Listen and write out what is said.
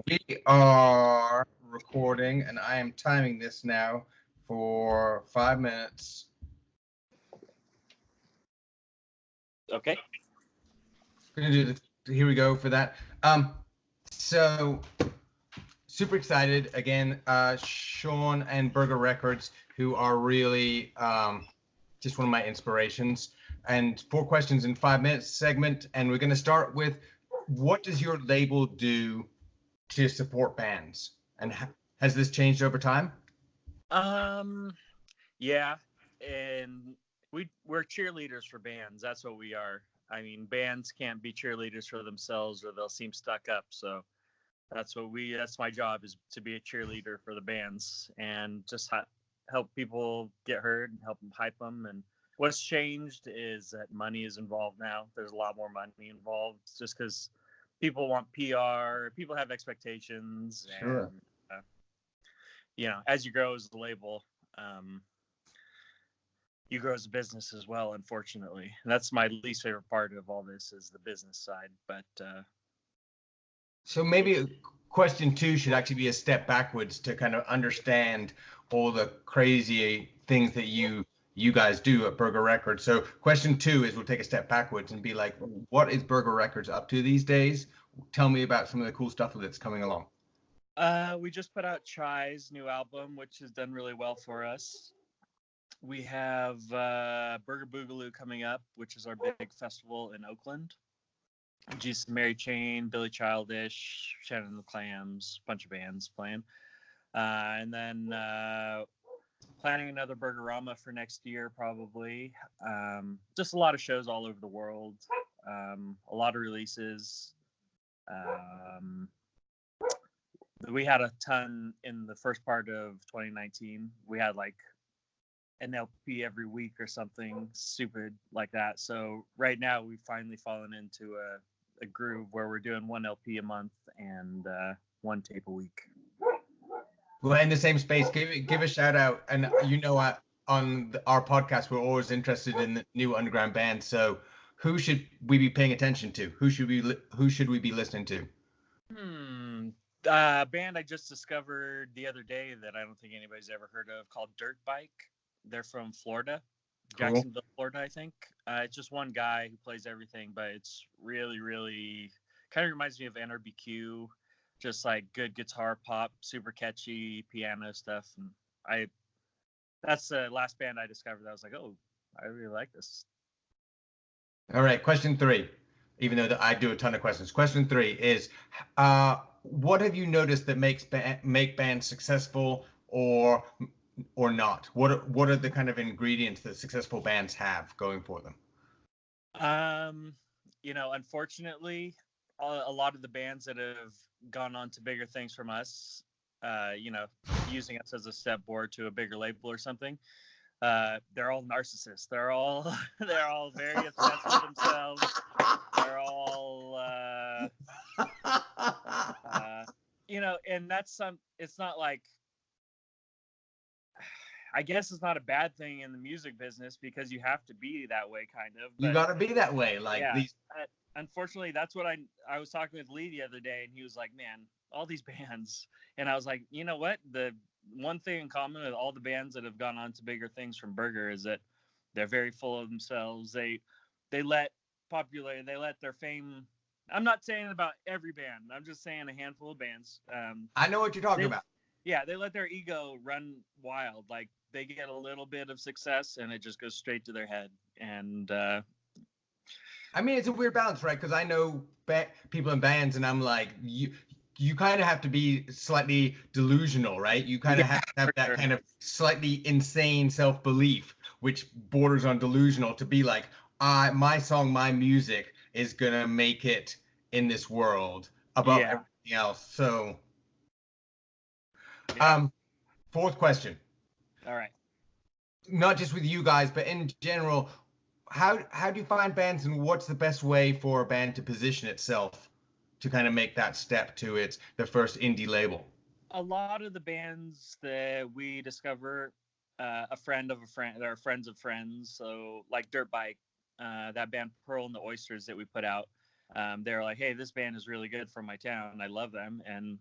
We are recording, and I am timing this now for 5 minutes. Okay. Gonna do the here we go for that. So super excited again. Sean and Burger Records, who are really just one of my inspirations. And 4 questions in 5 minutes segment, and we're gonna start with, what does your label do to support bands, and has this changed over time? Yeah, and we're cheerleaders for bands. That's what we are. I mean, bands can't be cheerleaders for themselves, or they'll seem stuck up. So that's my job, is to be a cheerleader for the bands and just help people get heard and help them hype them. And what's changed is that money is involved now. There's a lot more money involved, just because people want PR, people have expectations. Sure. And as you grow as a label, you grow as a business as well, unfortunately. And that's my least favorite part of all this, is the business side. But so maybe question 2 should actually be a step backwards to kind of understand all the crazy things that you guys do at Burger Records. So question 2 is, we'll take a step backwards and be like, what is Burger Records up to these days? Tell me about some of the cool stuff that's coming along. We just put out Chai's new album, which has done really well for us. We have Burger Boogaloo coming up, which is our big festival in Oakland. Jesus Mary Chain, Billy Childish, Shannon and the Clams, bunch of bands playing. And then planning another Burgerama for next year, probably. Just a lot of shows all over the world. A lot of releases. We had a ton in the first part of 2019. We had like an LP every week or something stupid like that. So right now we've finally fallen into a groove where we're doing 1 LP a month and 1 tape a week. Well, in the same space, give a shout out. And on our podcast, we're always interested in the new underground bands. So who should we be paying attention to? Who should we be listening to? A band I just discovered the other day that I don't think anybody's ever heard of, called Dirt Bike. They're from Florida, Cool. Jacksonville, Florida, I think. It's just one guy who plays everything, but it's really, really kind of reminds me of NRBQ, just like good guitar pop, super catchy piano stuff. And that's the last band I discovered. I was like, oh, I really like this. All right, question 3. Even though I do a ton of questions. Question 3 is, what have you noticed that make bands successful or not? What are the kind of ingredients that successful bands have going for them? Unfortunately, a lot of the bands that have gone on to bigger things from us, using us as a step board to a bigger label or something, they're all narcissists. They're all very obsessed with themselves. They're all and that's it's not like, I guess it's not a bad thing in the music business, because you have to be that way, kind of. But you got to be that way, like, yeah. Unfortunately, that's what I was talking with Lee the other day, and he was like, man, all these bands. And I was like, you know what? The one thing in common with all the bands that have gone on to bigger things from Burger is that they're very full of themselves. They let their fame. I'm not saying about every band. I'm just saying a handful of bands. I know what you're talking about. Yeah, they let their ego run wild. Like, they get a little bit of success and it just goes straight to their head. And I mean, it's a weird balance, right? Because I know people in bands, and I'm like, you kind of have to be slightly delusional, right? You kind of have to have that kind of slightly insane self-belief, which borders on delusional, to be like, my song, my music is gonna make it in this world above everything else. So, 4th question. All right. Not just with you guys, but in general, how do you find bands, and what's the best way for a band to position itself to kind of make that step to the first indie label? A lot of the bands that we discover, a friend of a friend, they're friends of friends. So like Dirt Bike, that band Pearl and the Oysters that we put out, They're like, hey, this band is really good from my town, and I love them, and